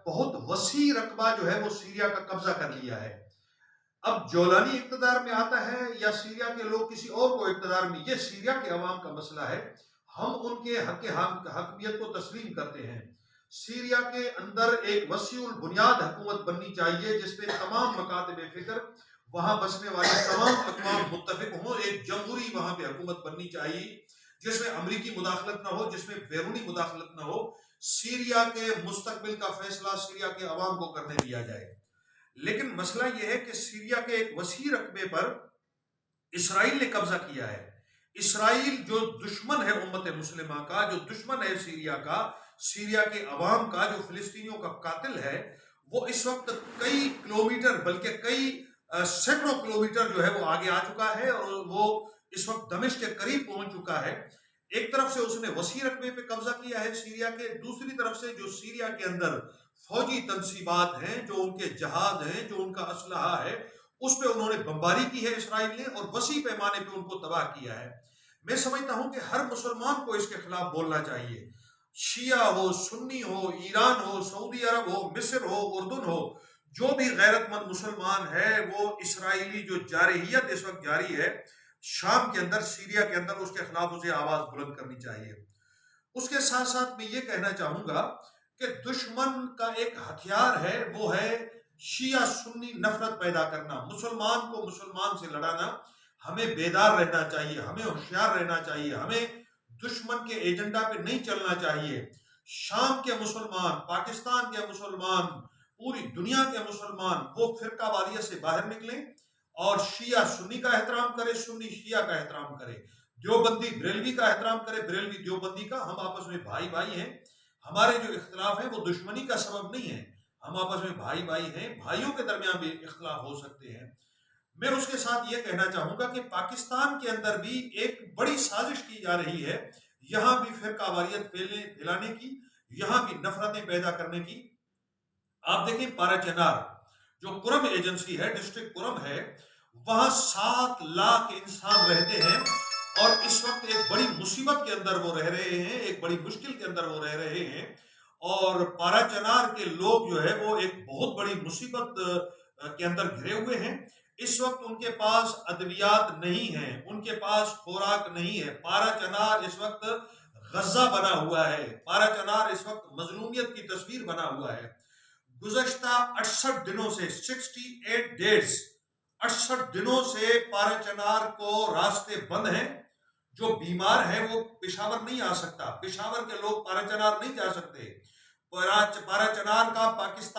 بہت وسیع رقبہ جو ہے وہ سیریا کا قبضہ کر لیا ہے۔ اب جولانی اقتدار میں آتا ہے یا سیریا کے لوگ کسی اور کو اقتدار میں، یہ سیریا کے عوام کا مسئلہ ہے۔ ہم ان کے حاکمیت کو تسلیم کرتے ہیں۔ سیریا کے اندر ایک وسیع البنیاد حکومت بننی چاہیے جس میں تمام مکاتب فکر، وہاں بسنے والے تمام اقوام متفق ہوں۔ ایک جمہوری وہاں پہ حکومت بننی چاہیے جس میں امریکی مداخلت نہ ہو، جس میں بیرونی مداخلت نہ ہو۔ سیریا کے مستقبل کا فیصلہ سیریا کے عوام کو کرنے دیا جائے۔ لیکن مسئلہ یہ ہے کہ سیریا کے ایک وسیع رقبے پر اسرائیل نے قبضہ کیا ہے۔ اسرائیل جو دشمن ہے امت مسلمہ کا، جو دشمن ہے سیریا کا، سیریا کے عوام کا، جو فلسطینیوں کا قاتل ہے، وہ اس وقت کئی کلومیٹر بلکہ کئی سینکڑوں کلومیٹر جو ہے وہ آگے آ چکا ہے اور وہ اس وقت دمشق کے قریب پہنچ چکا ہے۔ ایک طرف سے اس نے وسیع رقبے پہ قبضہ کیا ہے سیریا کے، دوسری طرف سے جو سیریا کے اندر فوجی تنصیبات ہیں، جو ان کے جہاد ہیں، جو ان کا اسلحہ ہے، اس پہ انہوں نے بمباری کی ہے اسرائیل نے اور وسیع پیمانے پہ ان کو تباہ کیا ہے۔ میں سمجھتا ہوں کہ ہر مسلمان کو اس کے خلاف بولنا چاہیے، شیعہ ہو، سنی ہو، ایران ہو، سعودی عرب ہو، مصر ہو، اردن ہو، جو بھی غیرت مند مسلمان ہے وہ اسرائیلی جو جارحیت اس وقت جاری ہے شام کے اندر، سیریا کے اندر، اس کے خلاف اسے آواز بلند کرنی چاہیے۔ اس کے ساتھ ساتھ میں یہ کہنا چاہوں گا کہ دشمن کا ایک ہتھیار ہے، وہ ہے شیعہ سنی نفرت پیدا کرنا، مسلمان کو مسلمان سے لڑانا۔ ہمیں بیدار رہنا چاہیے، ہمیں ہوشیار رہنا چاہیے، ہمیں دشمن کے ایجنڈا پہ نہیں چلنا چاہیے۔ شام کے مسلمان، پاکستان کے مسلمان، پوری دنیا کے مسلمان وہ فرقہ واریت سے باہر نکلیں اور شیعہ سنی کا احترام کرے، سنی شیعہ کا احترام کرے، دیوبندی بریلوی کا احترام کرے، بریلوی دیوبندی کا۔ ہم آپس میں بھائی بھائی ہیں، ہمارے جو اختلاف ہیں وہ دشمنی کا سبب نہیں ہے، ہم آپس میں بھائی بھائی ہیں، بھائیوں کے درمیان بھی اختلاف ہو سکتے ہیں۔ میں اس کے ساتھ یہ کہنا چاہوں گا کہ پاکستان کے اندر بھی ایک بڑی سازش کی جا رہی ہے، یہاں بھی فرقہ واریت پھیلانے کی، یہاں بھی نفرتیں پیدا کرنے کی۔ آپ دیکھیں پارا چنار جو کرم ایجنسی ہے، ڈسٹرکٹ کرم ہے، وہاں 7 لاکھ انسان رہتے ہیں اور اس وقت ایک بڑی مصیبت کے اندر وہ رہ رہے ہیں، ایک بڑی مشکل کے اندر وہ رہ رہے ہیں، اور پارا چنار کے لوگ جو ہے وہ ایک بہت بڑی مصیبت کے اندر گھرے ہوئے ہیں۔ اس وقت ان کے پاس ادویات نہیں ہیں، ان کے پاس خوراک نہیں ہے۔ پارا چنار اس وقت غزہ بنا ہوا ہے، پارا چنار اس وقت مظلومیت کی تصویر بنا ہوا ہے۔ گزشتہ 68 دنوں سے 68 ڈیز 68 دنوں سے پارا چنار کو راستے بند ہیں۔ جو بیمار ہے وہ پشاور نہیں آ سکتا، پشاور کے لوگ پارا چنار نہیں جا سکتے۔ پارا چنار کا پاکستان